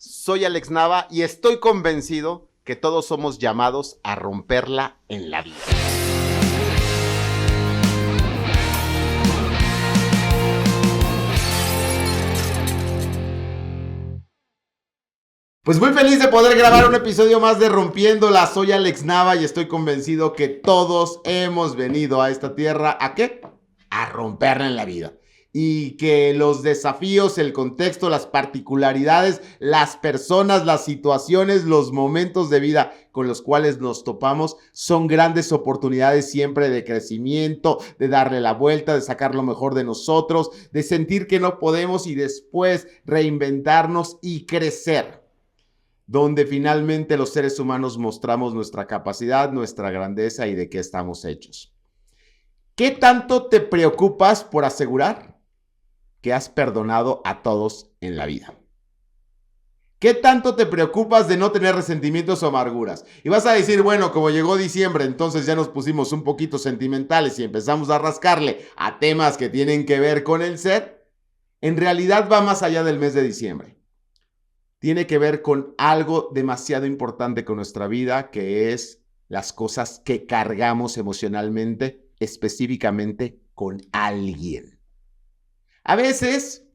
Soy Alex Nava y estoy convencido que todos somos llamados a romperla en la vida. Pues muy feliz de poder grabar un episodio más de Rompiéndola. Soy Alex Nava y estoy convencido que todos hemos venido a esta tierra, ¿a qué? A romperla en la vida. Y que los desafíos, el contexto, las particularidades, las personas, las situaciones, los momentos de vida con los cuales nos topamos son grandes oportunidades siempre de crecimiento, de darle la vuelta, de sacar lo mejor de nosotros, de sentir que no podemos y después reinventarnos y crecer. Donde finalmente los seres humanos mostramos nuestra capacidad, nuestra grandeza y de qué estamos hechos. ¿Qué tanto te preocupas por asegurar que has perdonado a todos en la vida? ¿Qué tanto te preocupas de no tener resentimientos o amarguras? Y vas a decir, bueno, como llegó diciembre, entonces ya nos pusimos un poquito sentimentales y empezamos a rascarle a temas que tienen que ver con el ser. En realidad va más allá del mes de diciembre. Tiene que ver con algo demasiado importante con nuestra vida, que es las cosas que cargamos emocionalmente, específicamente con alguien. A veces,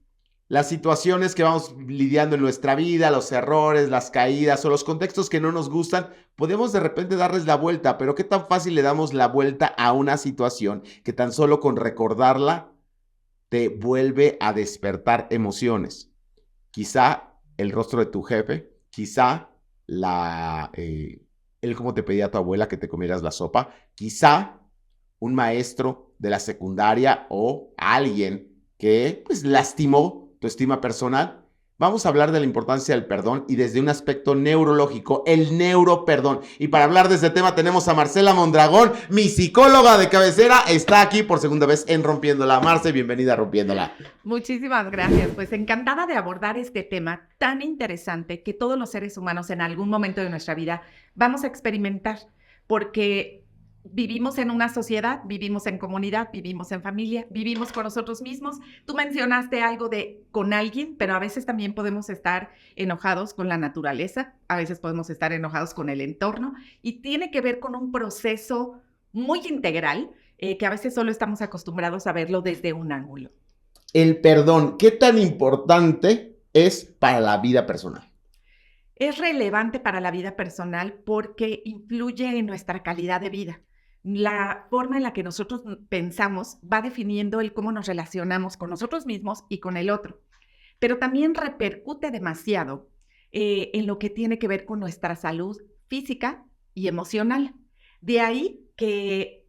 las situaciones que vamos lidiando en nuestra vida, los errores, las caídas o los contextos que no nos gustan, podemos de repente darles la vuelta, pero ¿qué tan fácil le damos la vuelta a una situación que tan solo con recordarla te vuelve a despertar emociones? Quizá el rostro de tu jefe, quizá el cómo te pedía tu abuela que te comieras la sopa, quizá un maestro de la secundaria o alguien que pues lastimó tu estima personal. Vamos a hablar de la importancia del perdón y desde un aspecto neurológico, el neuroperdón. Y para hablar de este tema tenemos a Marcela Mondragón, mi psicóloga de cabecera, está aquí por segunda vez en Rompiéndola. Marce, bienvenida a Rompiéndola. Muchísimas gracias, pues encantada de abordar este tema tan interesante que todos los seres humanos en algún momento de nuestra vida vamos a experimentar, porque vivimos en una sociedad, vivimos en comunidad, vivimos en familia, vivimos con nosotros mismos. Tú mencionaste algo de con alguien, pero a veces también podemos estar enojados con la naturaleza, a veces podemos estar enojados con el entorno y tiene que ver con un proceso muy integral que a veces solo estamos acostumbrados a verlo desde un ángulo. El perdón, ¿qué tan importante es para la vida personal? Es relevante para la vida personal porque influye en nuestra calidad de vida. La forma en la que nosotros pensamos va definiendo el cómo nos relacionamos con nosotros mismos y con el otro. Pero también repercute demasiado en lo que tiene que ver con nuestra salud física y emocional. De ahí que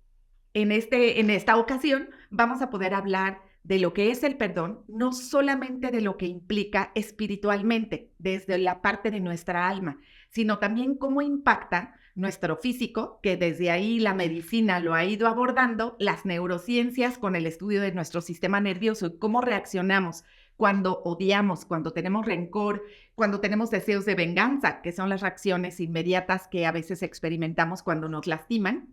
en esta ocasión vamos a poder hablar de lo que es el perdón, no solamente de lo que implica espiritualmente, desde la parte de nuestra alma, sino también cómo impacta nuestro físico, que desde ahí la medicina lo ha ido abordando, las neurociencias con el estudio de nuestro sistema nervioso y cómo reaccionamos cuando odiamos, cuando tenemos rencor, cuando tenemos deseos de venganza, que son las reacciones inmediatas que a veces experimentamos cuando nos lastiman.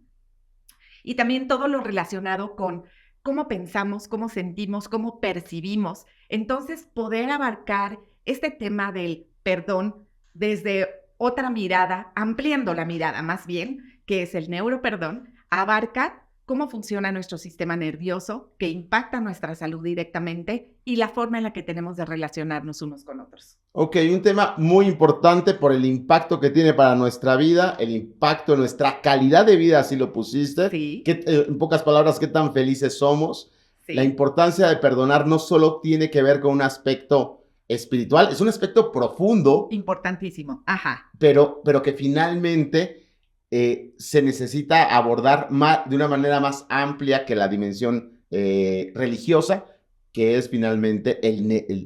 Y también todo lo relacionado con cómo pensamos, cómo sentimos, cómo percibimos. Entonces, poder abarcar este tema del perdón desde otra mirada, ampliando la mirada más bien, que es el neuroperdón, abarca cómo funciona nuestro sistema nervioso, que impacta nuestra salud directamente y la forma en la que tenemos de relacionarnos unos con otros. Ok, un tema muy importante por el impacto que tiene para nuestra vida, el impacto en nuestra calidad de vida, así lo pusiste. Sí. En pocas palabras, qué tan felices somos. Sí. La importancia de perdonar no solo tiene que ver con un aspecto espiritual, es un aspecto profundo. Importantísimo, ajá. Pero que finalmente se necesita abordar de una manera más amplia que la dimensión religiosa, que es finalmente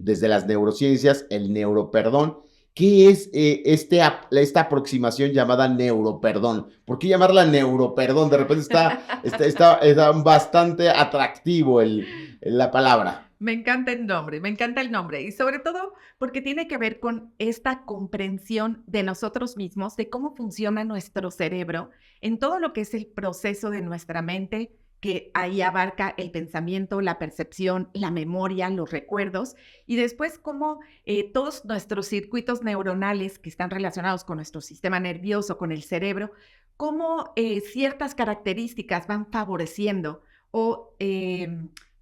desde las neurociencias, el neuroperdón. ¿Qué es esta aproximación llamada neuroperdón? ¿Por qué llamarla neuroperdón? De repente está bastante atractivo la palabra. Me encanta el nombre y sobre todo porque tiene que ver con esta comprensión de nosotros mismos, de cómo funciona nuestro cerebro en todo lo que es el proceso de nuestra mente que ahí abarca el pensamiento, la percepción, la memoria, los recuerdos, y después cómo todos nuestros circuitos neuronales que están relacionados con nuestro sistema nervioso, con el cerebro, cómo ciertas características van favoreciendo o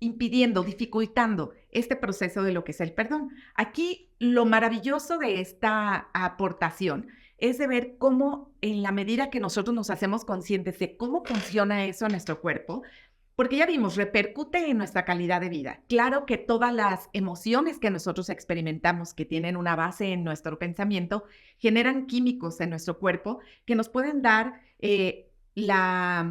impidiendo, dificultando este proceso de lo que es el perdón. Aquí lo maravilloso de esta aportación es de ver cómo en la medida que nosotros nos hacemos conscientes de cómo funciona eso en nuestro cuerpo, porque ya vimos, repercute en nuestra calidad de vida. Claro que todas las emociones que nosotros experimentamos, que tienen una base en nuestro pensamiento, generan químicos en nuestro cuerpo que nos pueden dar la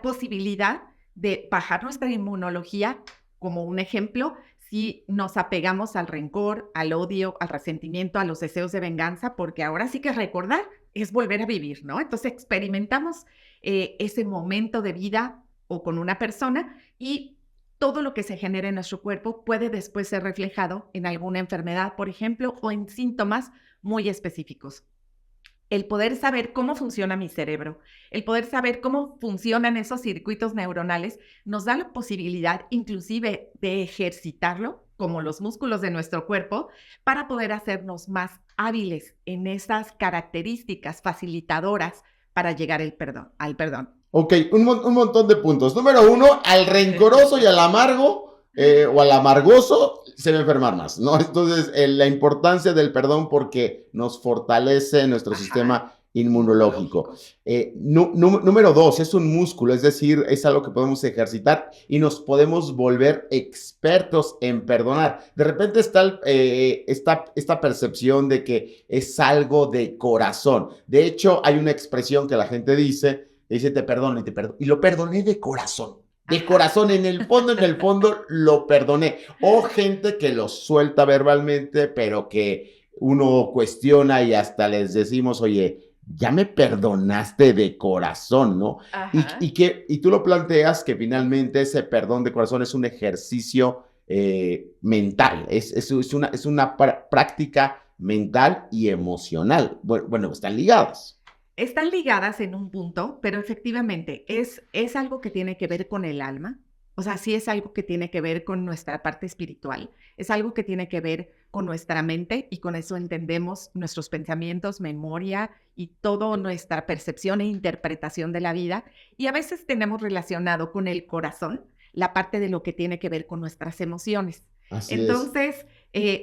posibilidad de bajar nuestra inmunología, como un ejemplo, si nos apegamos al rencor, al odio, al resentimiento, a los deseos de venganza, porque ahora sí que recordar es volver a vivir, ¿no? Entonces experimentamos ese momento de vida o con una persona y todo lo que se genera en nuestro cuerpo puede después ser reflejado en alguna enfermedad, por ejemplo, o en síntomas muy específicos. El poder saber cómo funciona mi cerebro, el poder saber cómo funcionan esos circuitos neuronales, nos da la posibilidad inclusive de ejercitarlo, como los músculos de nuestro cuerpo, para poder hacernos más hábiles en esas características facilitadoras para llegar al perdón. Ok, un montón de puntos. Número uno, al rencoroso y al amargo o al amargoso se va a enfermar más, ¿no? Entonces, la importancia del perdón porque nos fortalece nuestro sistema inmunológico. Número dos, es un músculo, es decir, es algo que podemos ejercitar y nos podemos volver expertos en perdonar. De repente está esta percepción de que es algo de corazón. De hecho, hay una expresión que la gente dice te perdono y te perdono. Y lo perdoné de corazón. De corazón, en el fondo lo perdoné. O gente que lo suelta verbalmente, pero que uno cuestiona y hasta les decimos, oye, ya me perdonaste de corazón, ¿no? Y tú lo planteas que finalmente ese perdón de corazón es un ejercicio mental, es una práctica mental y emocional. Bueno, están ligadas. Están ligadas en un punto, pero efectivamente es algo que tiene que ver con el alma. O sea, sí es algo que tiene que ver con nuestra parte espiritual. Es algo que tiene que ver con nuestra mente y con eso entendemos nuestros pensamientos, memoria y toda nuestra percepción e interpretación de la vida. Y a veces tenemos relacionado con el corazón la parte de lo que tiene que ver con nuestras emociones. Así Entonces,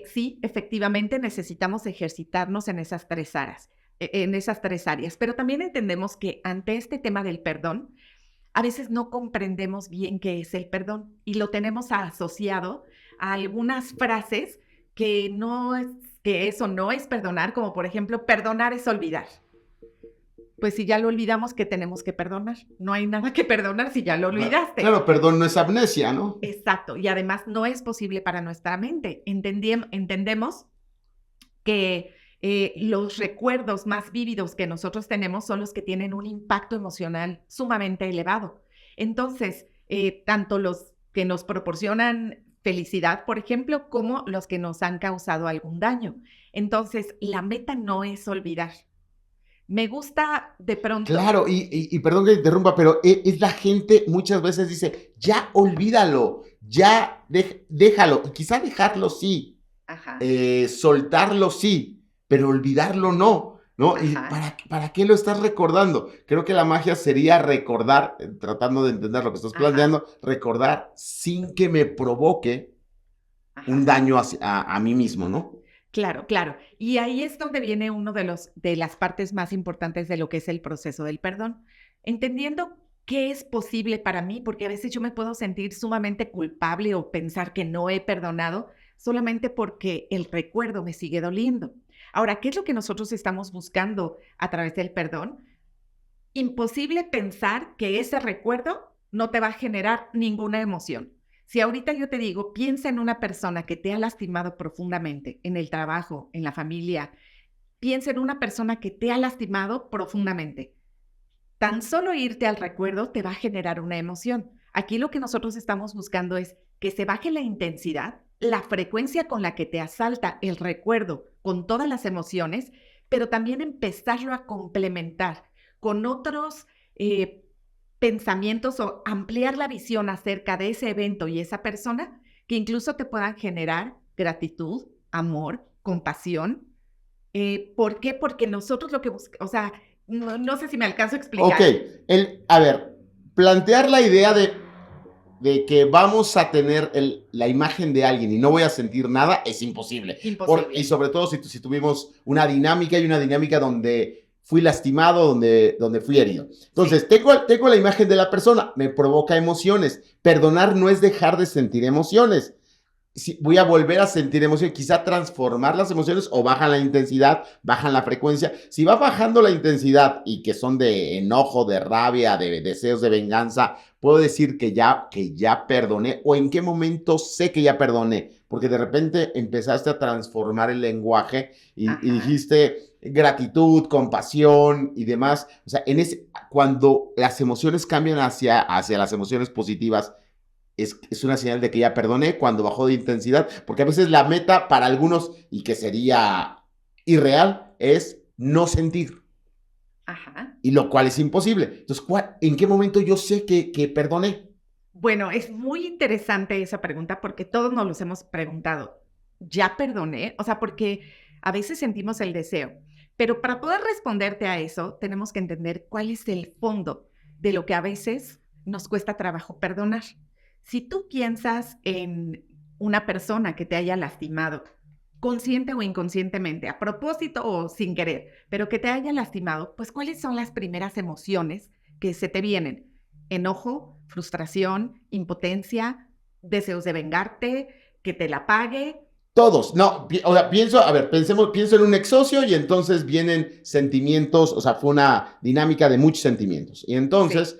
sí, efectivamente necesitamos ejercitarnos en esas tres áreas. Pero también entendemos que ante este tema del perdón, a veces no comprendemos bien qué es el perdón y lo tenemos asociado a algunas frases que eso no es perdonar, como por ejemplo, perdonar es olvidar. Pues si ya lo olvidamos, ¿qué tenemos que perdonar? No hay nada que perdonar si ya lo olvidaste. Claro, perdón no es amnesia, ¿no? Exacto, y además no es posible para nuestra mente. Entendemos que los recuerdos más vívidos que nosotros tenemos son los que tienen un impacto emocional sumamente elevado. Entonces, tanto los que nos proporcionan felicidad, por ejemplo, como los que nos han causado algún daño. Entonces, la meta no es olvidar. Me gusta de pronto. Claro, y perdón que interrumpa, pero es la gente muchas veces dice, ya olvídalo, ya déjalo, quizá dejarlo sí, soltarlo sí, pero olvidarlo no, ¿no? ¿Y para qué lo estás recordando? Creo que la magia sería recordar, tratando de entender lo que estás planteando, recordar sin que me provoque un daño a mí mismo, ¿no? Claro, claro. Y ahí es donde viene uno de las partes más importantes de lo que es el proceso del perdón. Entendiendo qué es posible para mí, porque a veces yo me puedo sentir sumamente culpable o pensar que no he perdonado solamente porque el recuerdo me sigue doliendo. Ahora, ¿qué es lo que nosotros estamos buscando a través del perdón? Imposible pensar que ese recuerdo no te va a generar ninguna emoción. Si ahorita yo te digo, piensa en una persona que te ha lastimado profundamente en el trabajo, en la familia, piensa en una persona que te ha lastimado profundamente. Tan solo irte al recuerdo te va a generar una emoción. Aquí lo que nosotros estamos buscando es que se baje la intensidad, la frecuencia con la que te asalta el recuerdo con todas las emociones, pero también empezarlo a complementar con otros pensamientos o ampliar la visión acerca de ese evento y esa persona que incluso te puedan generar gratitud, amor, compasión. ¿Por qué? Porque nosotros lo que buscamos, o sea, no sé si me alcanzo a explicar. Ok, a ver, plantear la idea de que vamos a tener la imagen de alguien y no voy a sentir nada es imposible. Imposible. Y sobre todo si tuvimos una dinámica y una dinámica donde fui lastimado, donde fui herido. Entonces, sí. tengo la imagen de la persona, me provoca emociones. Perdonar no es dejar de sentir emociones. Si voy a volver a sentir emociones, quizá transformar las emociones o bajan la intensidad, bajan la frecuencia. Si va bajando la intensidad y que son de enojo, de rabia, de deseos de venganza, puedo decir que ya perdoné o en qué momento sé que ya perdoné, porque de repente empezaste a transformar el lenguaje y dijiste gratitud, compasión y demás. O sea, cuando las emociones cambian hacia las emociones positivas, es una señal de que ya perdoné cuando bajó de intensidad, porque a veces la meta para algunos, y que sería irreal, es no sentir. Ajá. Y lo cual es imposible. Entonces, ¿en qué momento yo sé que perdoné? Bueno, es muy interesante esa pregunta porque todos nos los hemos preguntado. ¿Ya perdoné? O sea, porque a veces sentimos el deseo, pero para poder responderte a eso, tenemos que entender cuál es el fondo de lo que a veces nos cuesta trabajo perdonar. Si tú piensas en una persona que te haya lastimado, consciente o inconscientemente, a propósito o sin querer, pero que te haya lastimado, pues ¿cuáles son las primeras emociones que se te vienen? Enojo, frustración, impotencia, deseos de vengarte, que te la pague. Todos, no, o sea, pienso en un ex socio y entonces vienen sentimientos, o sea, fue una dinámica de muchos sentimientos. Y entonces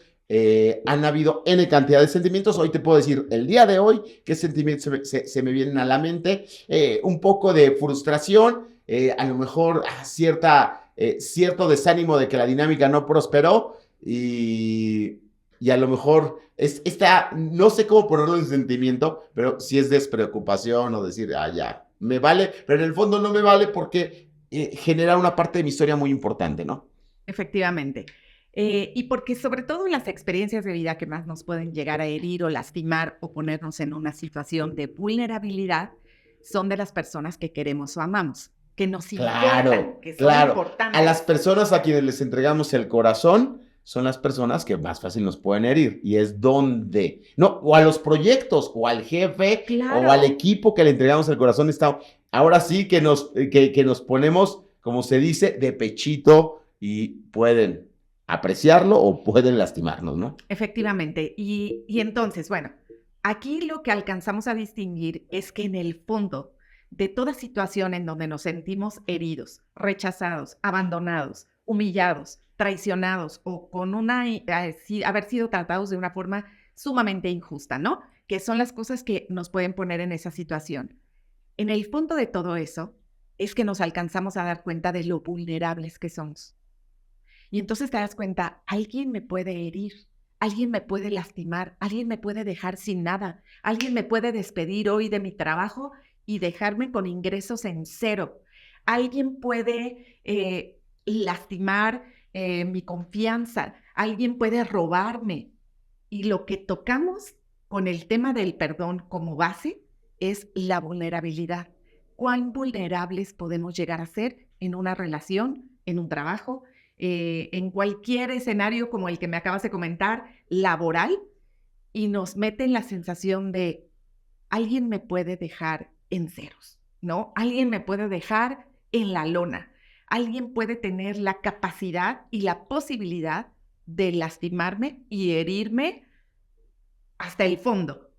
han habido N cantidad de sentimientos. Hoy te puedo decir, el día de hoy, qué sentimientos se me vienen a la mente. Un poco de frustración, a lo mejor cierto desánimo de que la dinámica no prosperó y a lo mejor no sé cómo ponerlo en sentimiento, pero sí es despreocupación o decir, ya, me vale, pero en el fondo no me vale porque genera una parte de mi historia muy importante, ¿no? Efectivamente. Y porque sobre todo las experiencias de vida que más nos pueden llegar a herir o lastimar o ponernos en una situación de vulnerabilidad son de las personas que queremos o amamos, que nos importan, que son importantes. A las personas a quienes les entregamos el corazón son las personas que más fácil nos pueden herir y es donde, no, o a los proyectos o al jefe o al equipo que le entregamos el corazón. Ahora sí que nos ponemos, como se dice, de pechito y pueden apreciarlo o pueden lastimarnos, ¿no? Efectivamente. Y entonces, bueno, aquí lo que alcanzamos a distinguir es que en el fondo de toda situación en donde nos sentimos heridos, rechazados, abandonados, humillados, traicionados o con haber sido tratados de una forma sumamente injusta, ¿no? Que son las cosas que nos pueden poner en esa situación. En el fondo de todo eso es que nos alcanzamos a dar cuenta de lo vulnerables que somos. Y entonces te das cuenta, alguien me puede herir, alguien me puede lastimar, alguien me puede dejar sin nada, alguien me puede despedir hoy de mi trabajo y dejarme con ingresos en cero. Alguien puede lastimar mi confianza, alguien puede robarme. Y lo que tocamos con el tema del perdón como base es la vulnerabilidad. ¿Cuán vulnerables podemos llegar a ser en una relación, en un trabajo, en cualquier escenario como el que me acabas de comentar, laboral, y nos mete en la sensación de alguien me puede dejar en ceros, ¿no? Alguien me puede dejar en la lona. Alguien puede tener la capacidad y la posibilidad de lastimarme y herirme hasta el fondo.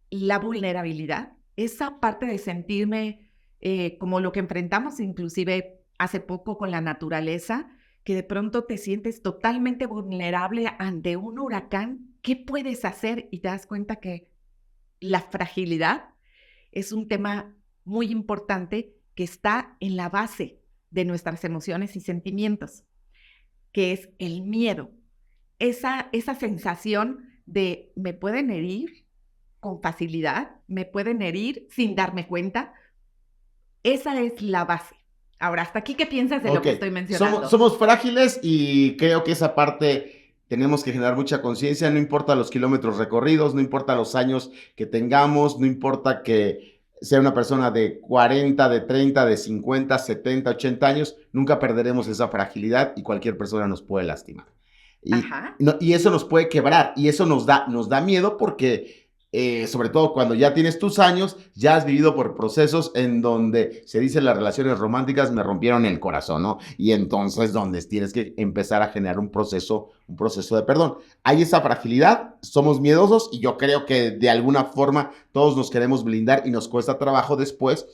La vulnerabilidad, esa parte de sentirme como lo que enfrentamos inclusive hace poco con la naturaleza, que de pronto te sientes totalmente vulnerable ante un huracán. ¿Qué puedes hacer? Y te das cuenta que la fragilidad es un tema muy importante que está en la base de nuestras emociones y sentimientos, que es el miedo. Esa sensación de me pueden herir con facilidad, me pueden herir sin darme cuenta. Esa es la base. Ahora, hasta aquí, ¿qué piensas de lo que estoy mencionando? Somos frágiles y creo que esa parte tenemos que generar mucha conciencia, no importa los kilómetros recorridos, no importa los años que tengamos, no importa que sea una persona de 40, de 30, de 50, 70, 80 años, nunca perderemos esa fragilidad y cualquier persona nos puede lastimar. Ajá. Y eso nos puede quebrar y eso nos da miedo porque sobre todo cuando ya tienes tus años, ya has vivido por procesos en donde se dice las relaciones románticas me rompieron el corazón, ¿no? Y entonces donde tienes que empezar a generar un proceso de perdón. Hay esa fragilidad, somos miedosos y yo creo que de alguna forma todos nos queremos blindar y nos cuesta trabajo después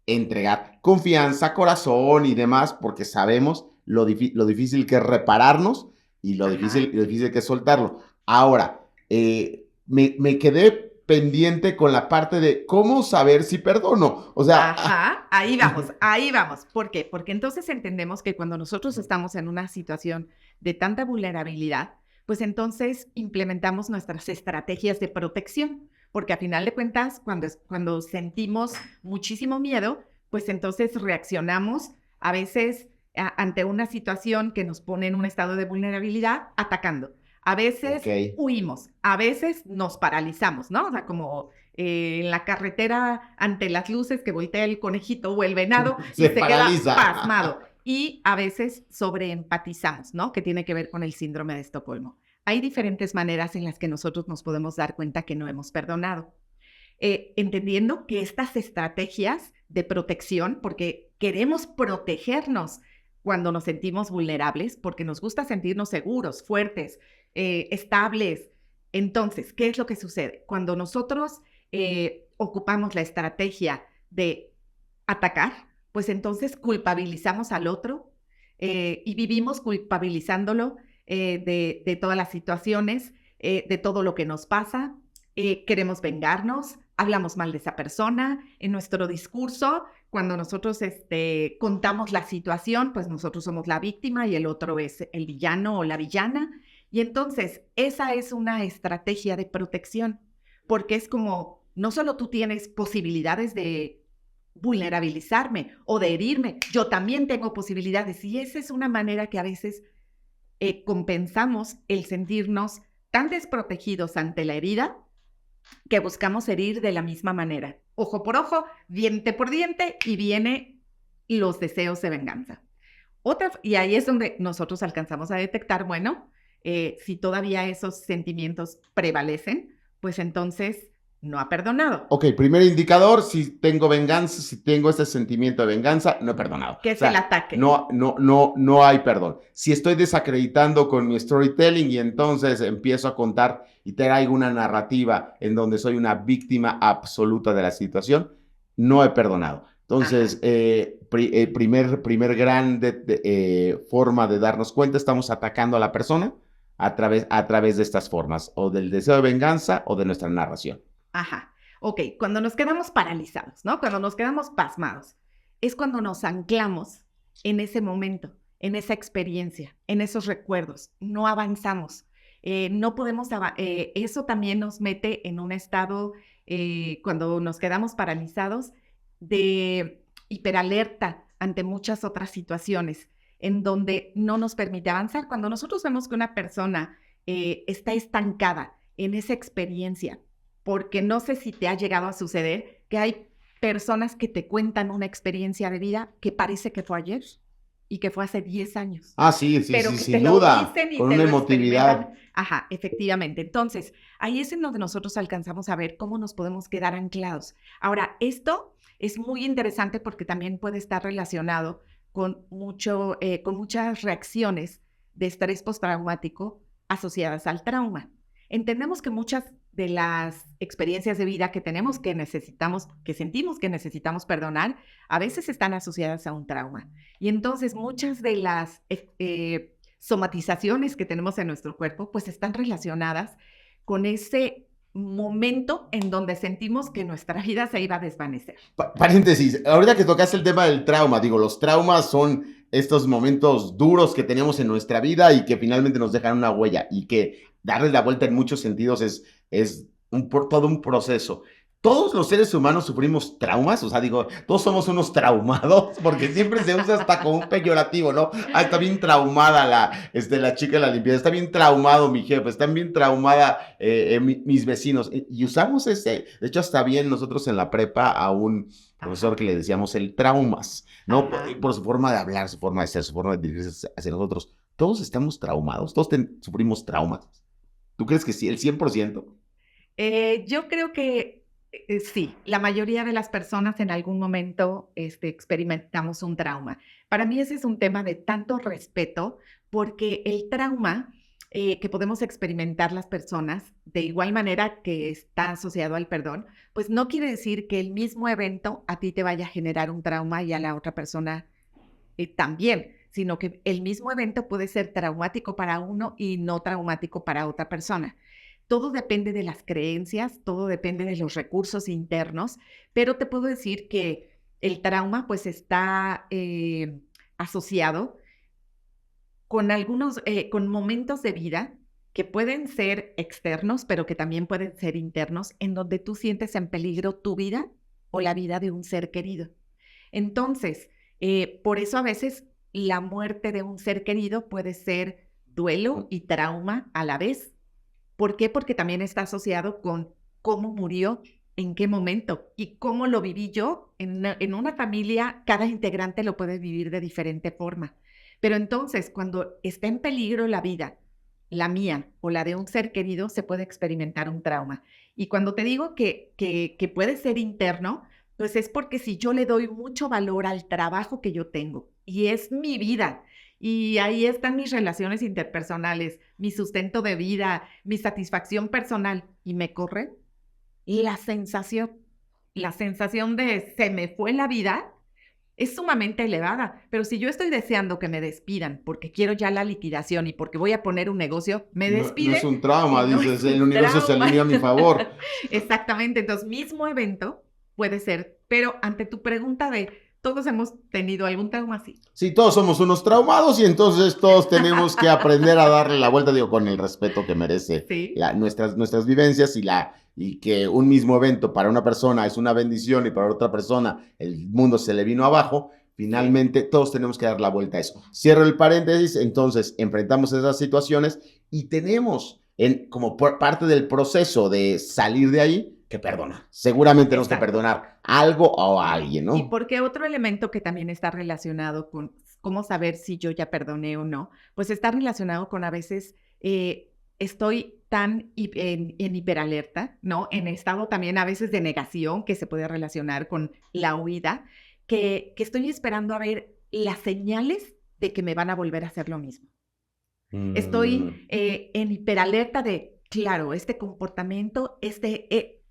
entregar confianza, corazón y demás porque sabemos lo difícil que es repararnos y lo difícil que es soltarlo. Ahora, me quedé pendiente con la parte de cómo saber si perdono. O sea, ajá, ahí vamos, ahí vamos. ¿Por qué? Porque entonces entendemos que cuando nosotros estamos en una situación de tanta vulnerabilidad, pues entonces implementamos nuestras estrategias de protección, porque a final de cuentas, cuando sentimos muchísimo miedo, pues entonces reaccionamos a veces ante una situación que nos pone en un estado de vulnerabilidad atacando. A veces huimos, a veces nos paralizamos, ¿no? O sea, como en la carretera ante las luces que voltea el conejito o el venado y se queda pasmado. Y a veces sobreempatizamos, ¿no? Que tiene que ver con el síndrome de Estocolmo. Hay diferentes maneras en las que nosotros nos podemos dar cuenta que no hemos perdonado. Entendiendo que estas estrategias de protección, porque queremos protegernos cuando nos sentimos vulnerables, porque nos gusta sentirnos seguros, fuertes, estables. Entonces, ¿qué es lo que sucede? Cuando nosotros ocupamos la estrategia de atacar, pues entonces culpabilizamos al otro y vivimos culpabilizándolo de todas las situaciones, de todo lo que nos pasa. Queremos vengarnos, hablamos mal de esa persona. En nuestro discurso, cuando nosotros contamos la situación, pues nosotros somos la víctima y el otro es el villano o la villana. Y entonces, esa es una estrategia de protección, porque es como, no solo tú tienes posibilidades de vulnerabilizarme o de herirme, yo también tengo posibilidades. Y esa es una manera que a veces compensamos el sentirnos tan desprotegidos ante la herida que buscamos herir de la misma manera. Ojo por ojo, diente por diente, y vienen los deseos de venganza. Y ahí es donde nosotros alcanzamos a detectar, bueno, si todavía esos sentimientos prevalecen, pues entonces no ha perdonado. Ok, primer indicador, si tengo venganza, si tengo ese sentimiento de venganza, no he perdonado. ¿Qué es el ataque? No hay perdón. Si estoy desacreditando con mi storytelling y entonces empiezo a contar y traigo una narrativa en donde soy una víctima absoluta de la situación, no he perdonado. Entonces, primer gran forma de darnos cuenta, estamos atacando a la persona a través de estas formas, o del deseo de venganza o de nuestra narración. Ajá. Ok, cuando nos quedamos paralizados, ¿no? Cuando nos quedamos pasmados, es cuando nos anclamos en ese momento, en esa experiencia, en esos recuerdos. No avanzamos. No podemos eso también nos mete en un estado, cuando nos quedamos paralizados, de hiperalerta ante muchas otras situaciones, en donde no nos permite avanzar. Cuando nosotros vemos que una persona está estancada en esa experiencia, porque no sé si te ha llegado a suceder que hay personas que te cuentan una experiencia de vida que parece que fue ayer y que fue hace 10 años. Ah, sí, pero que sin duda, con una emotividad. Ajá, efectivamente. Entonces, ahí es en donde nosotros alcanzamos a ver cómo nos podemos quedar anclados. Ahora, esto es muy interesante porque también puede estar relacionado con muchas reacciones de estrés postraumático asociadas al trauma. Entendemos que muchas de las experiencias de vida que tenemos, que sentimos que necesitamos perdonar, a veces están asociadas a un trauma. Y entonces muchas de las somatizaciones que tenemos en nuestro cuerpo, pues están relacionadas con ese momento en donde sentimos que nuestra vida se iba a desvanecer. Paréntesis, ahorita que tocaste el tema del trauma, los traumas son estos momentos duros que tenemos en nuestra vida y que finalmente nos dejan una huella y que darles la vuelta en muchos sentidos es todo un proceso. todos los seres humanos sufrimos traumas, o sea, digo, todos somos unos traumados, porque siempre se usa hasta como un peyorativo, ¿no? Ah, está bien traumada la chica de la limpieza, está bien traumado mi jefe, están bien traumada mis vecinos, y usamos de hecho hasta bien nosotros en la prepa a un profesor que le decíamos el traumas, ¿no? Por su forma de hablar, su forma de ser, su forma de dirigirse hacia nosotros. Todos estamos traumados, todos sufrimos traumas. ¿Tú crees que sí, el 100%? Yo creo que sí, la mayoría de las personas en algún momento experimentamos un trauma. Para mí ese es un tema de tanto respeto porque el trauma que podemos experimentar las personas, de igual manera que está asociado al perdón, pues no quiere decir que el mismo evento a ti te vaya a generar un trauma y a la otra persona también, sino que el mismo evento puede ser traumático para uno y no traumático para otra persona. Todo depende de las creencias, todo depende de los recursos internos, pero te puedo decir que el trauma pues está asociado con momentos de vida que pueden ser externos, pero que también pueden ser internos, en donde tú sientes en peligro tu vida o la vida de un ser querido. Entonces, por eso a veces la muerte de un ser querido puede ser duelo y trauma a la vez. ¿Por qué? Porque también está asociado con cómo murió, en qué momento y cómo lo viví yo. En una familia, cada integrante lo puede vivir de diferente forma. Pero entonces, cuando está en peligro la vida, la mía o la de un ser querido, se puede experimentar un trauma. Y cuando te digo que puede ser interno, pues es porque si yo le doy mucho valor al trabajo que yo tengo y es mi vida, y ahí están mis relaciones interpersonales, mi sustento de vida, mi satisfacción personal, y me corre, y la sensación de se me fue la vida es sumamente elevada. Pero si yo estoy deseando que me despidan porque quiero ya la liquidación y porque voy a poner un negocio, me despiden. No es un trauma, no dices, es un el universo se trauma. alinea a mi favor. Exactamente, entonces mismo evento puede ser, pero ante tu pregunta de todos hemos tenido algún trauma así. Sí, todos somos unos traumados y entonces todos tenemos que aprender a darle la vuelta, digo, con el respeto que merece Sí. nuestras vivencias y que un mismo evento para una persona es una bendición y para otra persona el mundo se le vino abajo. Finalmente, todos tenemos que dar la vuelta a eso. Cierro el paréntesis, entonces enfrentamos esas situaciones y tenemos como parte del proceso de salir de ahí que perdonar. Seguramente tenemos que perdonar algo o a alguien, ¿no? Y porque otro elemento que también está relacionado con cómo saber si yo ya perdoné o no, pues está relacionado con a veces estoy tan en hiperalerta, ¿no? En estado también a veces de negación, que se puede relacionar con la huida, que estoy esperando a ver las señales de que me van a volver a hacer lo mismo. Estoy en hiperalerta de, claro, este comportamiento,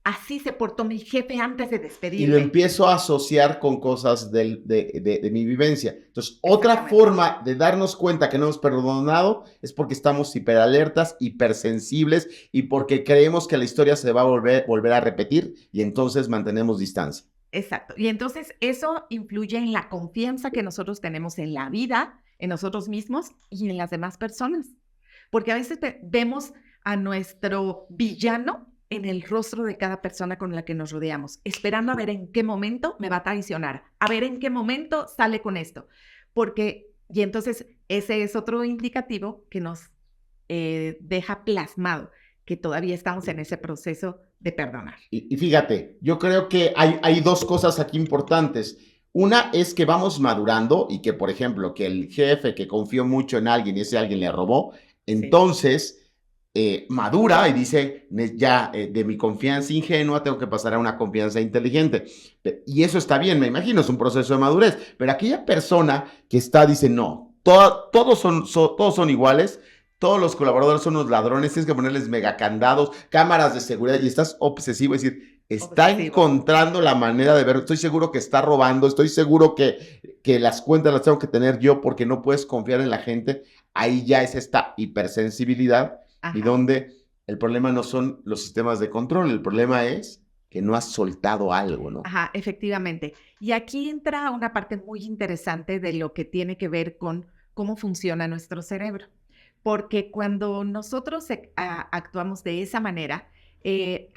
así se portó mi jefe antes de despedirme. Y lo empiezo a asociar con cosas de mi vivencia. Entonces, otra forma de darnos cuenta que no hemos perdonado es porque estamos hiperalertas, hipersensibles y porque creemos que la historia se va a volver a repetir y entonces mantenemos distancia. Exacto. Y entonces eso influye en la confianza que nosotros tenemos en la vida, en nosotros mismos y en las demás personas. Porque a veces vemos a nuestro villano en el rostro de cada persona con la que nos rodeamos, esperando a ver en qué momento me va a traicionar, a ver en qué momento sale con esto. Y entonces ese es otro indicativo que nos deja plasmado que todavía estamos en ese proceso de perdonar. Y fíjate, yo creo que hay dos cosas aquí importantes. Una es que vamos madurando y que, por ejemplo, que el jefe que confió mucho en alguien y ese alguien le robó, entonces madura y dice, ya de mi confianza ingenua tengo que pasar a una confianza inteligente. Y eso está bien, me imagino, es un proceso de madurez. Pero aquella persona que dice, no, todos son iguales. Todos los colaboradores son unos ladrones, tienes que ponerles megacandados, cámaras de seguridad y estás obsesivo, es decir, está encontrando la manera de ver, estoy seguro que está robando, estoy seguro que las cuentas las tengo que tener yo porque no puedes confiar en la gente. Ahí ya es esta hipersensibilidad. Ajá. Y donde el problema no son los sistemas de control, el problema es que no has soltado algo, ¿no? Ajá, efectivamente. Y aquí entra una parte muy interesante de lo que tiene que ver con cómo funciona nuestro cerebro. Porque cuando nosotros actuamos de esa manera,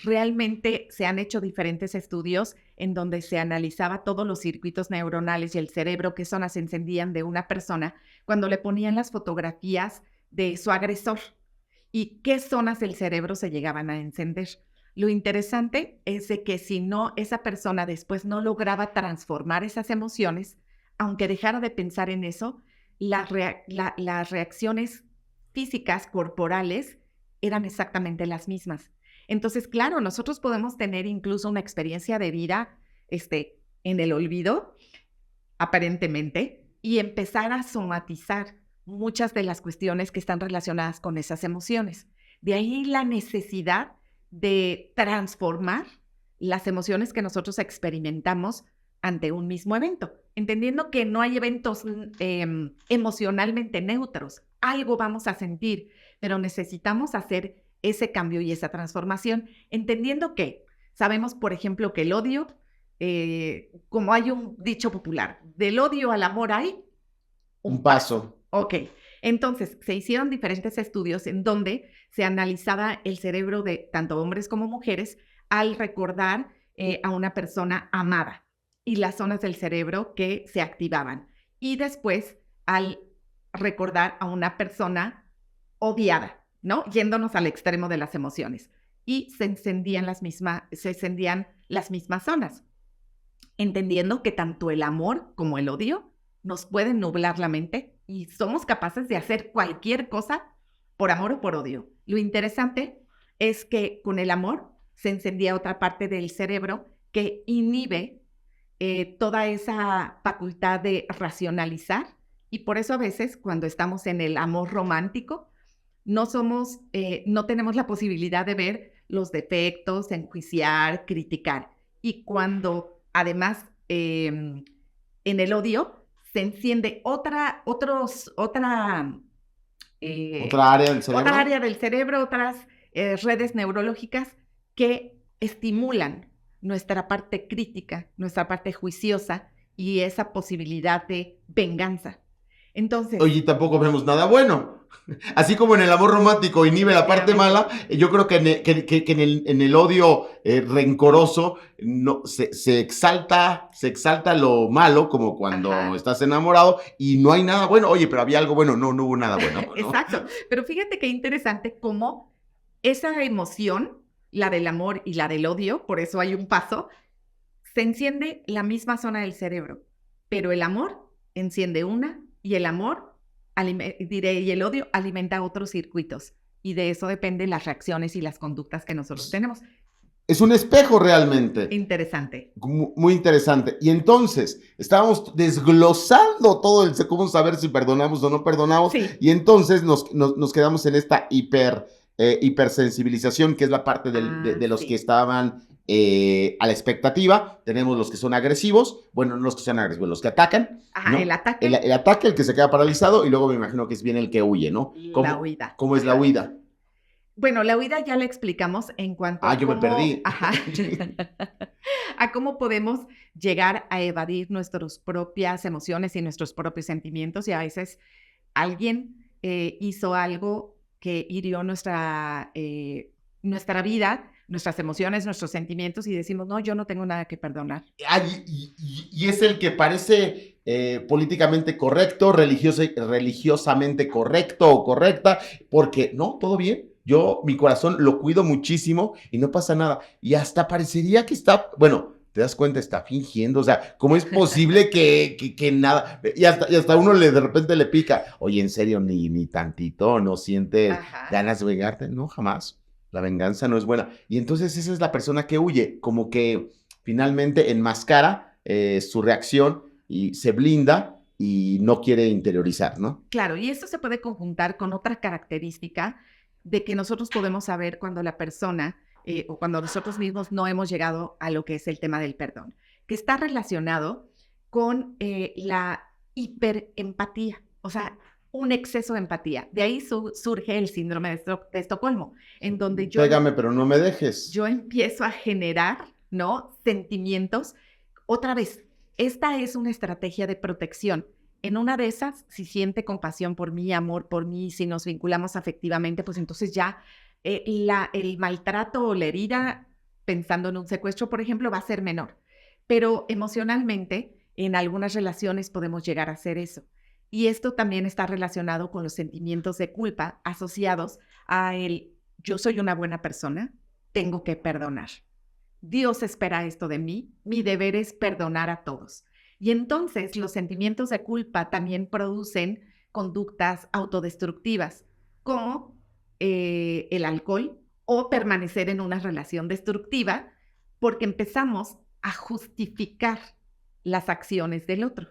realmente se han hecho diferentes estudios en donde se analizaba todos los circuitos neuronales y el cerebro, qué zonas se encendían de una persona cuando le ponían las fotografías de su agresor y qué zonas del cerebro se llegaban a encender. Lo interesante es de que si no, esa persona después no lograba transformar esas emociones, aunque dejara de pensar en eso, las reacciones físicas, corporales, eran exactamente las mismas. Entonces, claro, nosotros podemos tener incluso una experiencia de vida en el olvido, aparentemente, y empezar a somatizar muchas de las cuestiones que están relacionadas con esas emociones. De ahí la necesidad de transformar las emociones que nosotros experimentamos ante un mismo evento, entendiendo que no hay eventos emocionalmente neutros. Algo vamos a sentir, pero necesitamos hacer ese cambio y esa transformación, entendiendo que sabemos, por ejemplo, que el odio, como hay un dicho popular, del odio al amor hay un paso. Ok, entonces se hicieron diferentes estudios en donde se analizaba el cerebro de tanto hombres como mujeres al recordar a una persona amada y las zonas del cerebro que se activaban. Y después al recordar a una persona odiada, ¿no? Yéndonos al extremo de las emociones. Y se encendían las mismas zonas, entendiendo que tanto el amor como el odio nos pueden nublar la mente y somos capaces de hacer cualquier cosa por amor o por odio. Lo interesante es que con el amor se encendía otra parte del cerebro que inhibe toda esa facultad de racionalizar, y por eso a veces cuando estamos en el amor romántico no tenemos la posibilidad de ver los defectos, enjuiciar, criticar. Y cuando además en el odio se enciende otra área del cerebro. Otra área del cerebro, otras redes neurológicas que estimulan nuestra parte crítica, nuestra parte juiciosa y esa posibilidad de venganza. Entonces, oye, tampoco vemos nada bueno. Así como en el amor romántico inhibe la parte mala, yo creo que en el odio rencoroso no, se exalta lo malo, como cuando estás enamorado y no hay nada bueno. Oye, pero había algo bueno. No hubo nada bueno, ¿no? Exacto. Pero fíjate qué interesante cómo esa emoción, la del amor y la del odio, por eso hay un paso, se enciende la misma zona del cerebro, pero el amor enciende una y el amor, y el odio alimenta otros circuitos. Y de eso dependen las reacciones y las conductas que nosotros tenemos. Es un espejo realmente. Interesante. Muy interesante. Y entonces, estábamos desglosando todo el cómo saber si perdonamos o no perdonamos. Sí. Y entonces nos quedamos en esta hipersensibilización, que es la parte de los que estaban a la expectativa. Tenemos los que son agresivos, bueno, no los que sean agresivos, los que atacan. Ajá, ¿no? El ataque. El ataque, el que se queda paralizado, y luego me imagino que es bien el que huye, ¿no? La huida. ¿Cómo es la huida? Bueno, la huida ya la explicamos en cuanto a yo me perdí. A cómo podemos llegar a evadir nuestras propias emociones y nuestros propios sentimientos, y a veces alguien hizo algo que hirió nuestra vida, nuestras emociones, nuestros sentimientos, y decimos, no, yo no tengo nada que perdonar. Y es el que parece políticamente correcto, religiosamente correcto o correcta, porque no, todo bien. Yo, mi corazón lo cuido muchísimo y no pasa nada. Y hasta parecería que está, bueno, te das cuenta, está fingiendo. O sea, ¿cómo es posible que nada? Y hasta uno de repente le pica. Oye, en serio, ni tantito, ¿no sientes ganas de vengarte? No, jamás. La venganza no es buena. Y entonces esa es la persona que huye, como que finalmente enmascara su reacción y se blinda y no quiere interiorizar, ¿no? Claro, y esto se puede conjuntar con otra característica de que nosotros podemos saber cuando la persona o cuando nosotros mismos no hemos llegado a lo que es el tema del perdón, que está relacionado con la hiperempatía, o sea, un exceso de empatía. De ahí surge el síndrome de Estocolmo, en donde Pégame, pero no me dejes. Yo empiezo a generar, ¿no?, sentimientos. Otra vez, esta es una estrategia de protección. En una de esas, si siente compasión por mí, amor por mí, si nos vinculamos afectivamente, pues entonces ya el maltrato o la herida, pensando en un secuestro, por ejemplo, va a ser menor. Pero emocionalmente, en algunas relaciones podemos llegar a hacer eso. Y esto también está relacionado con los sentimientos de culpa asociados a el yo soy una buena persona, tengo que perdonar. Dios espera esto de mí, mi deber es perdonar a todos. Y entonces los sentimientos de culpa también producen conductas autodestructivas, como el alcohol o permanecer en una relación destructiva, porque empezamos a justificar las acciones del otro.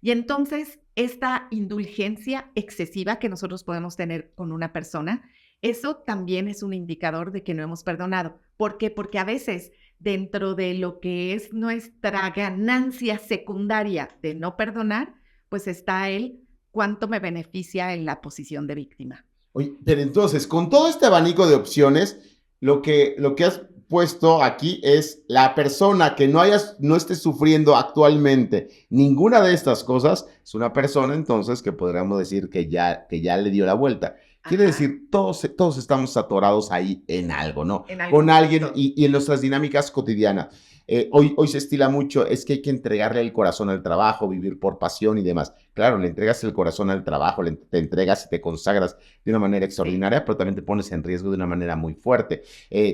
Y entonces esta indulgencia excesiva que nosotros podemos tener con una persona, eso también es un indicador de que no hemos perdonado. ¿Por qué? Porque a veces dentro de lo que es nuestra ganancia secundaria de no perdonar, pues está el cuánto me beneficia en la posición de víctima. Oye, pero entonces, con todo este abanico de opciones, lo que has puesto aquí es la persona que no esté sufriendo actualmente ninguna de estas cosas, es una persona entonces que podríamos decir que ya le dio la vuelta. Quiere Ajá. decir, todos estamos atorados ahí en algo, ¿no? En algún Con alguien punto. y en nuestras dinámicas cotidianas. Hoy se estila mucho, es que hay que entregarle el corazón al trabajo, vivir por pasión y demás. Claro, le entregas el corazón al trabajo, te entregas y te consagras de una manera Sí. extraordinaria, pero también te pones en riesgo de una manera muy fuerte.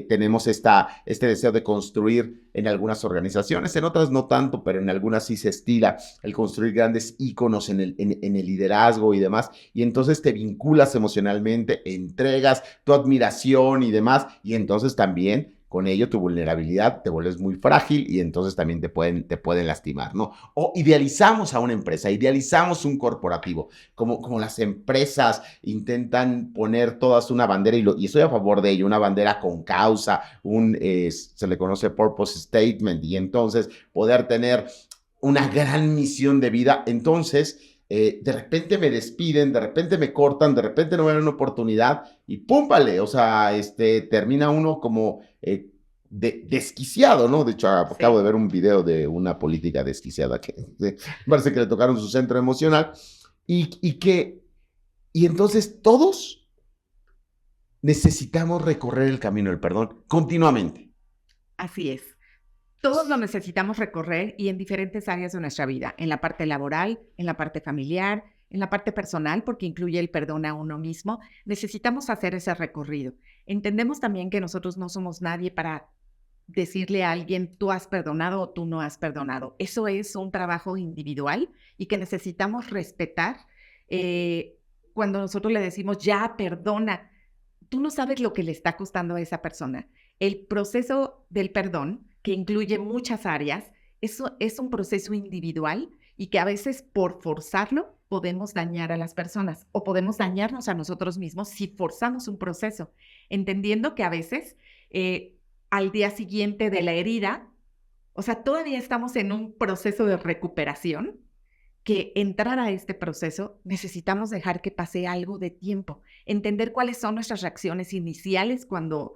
Tenemos este deseo de construir en algunas organizaciones, en otras no tanto, pero en algunas sí se estila el construir grandes íconos en el liderazgo y demás, y entonces te vinculas emocionalmente, entregas tu admiración y demás, y entonces también con ello tu vulnerabilidad te vuelves muy frágil y entonces también te pueden lastimar, ¿no? O idealizamos a una empresa, idealizamos un corporativo, como las empresas intentan poner todas una bandera, y estoy a favor de ello, una bandera con causa, se le conoce purpose statement, y entonces poder tener una gran misión de vida. Entonces, de repente me despiden, de repente me cortan, de repente no me dan una oportunidad y ¡pum! Vale, o sea, termina uno como desquiciado, ¿no? De hecho, acabo de Sí. ver un video de una política desquiciada que parece que le tocaron su centro emocional y entonces todos necesitamos recorrer el camino del perdón continuamente. Así es. Todos lo necesitamos recorrer y en diferentes áreas de nuestra vida, en la parte laboral, en la parte familiar, en la parte personal, porque incluye el perdón a uno mismo. Necesitamos hacer ese recorrido. Entendemos también que nosotros no somos nadie para decirle a alguien, tú has perdonado o tú no has perdonado. Eso es un trabajo individual y que necesitamos respetar. eh, Cuando nosotros le decimos, ya, perdona, tú no sabes lo que le está costando a esa persona. El proceso del perdón, que incluye muchas áreas, eso es un proceso individual y que a veces por forzarlo podemos dañar a las personas o podemos dañarnos a nosotros mismos si forzamos un proceso, entendiendo que a veces al día siguiente de la herida, o sea, todavía estamos en un proceso de recuperación, que entrar a este proceso necesitamos dejar que pase algo de tiempo, entender cuáles son nuestras reacciones iniciales cuando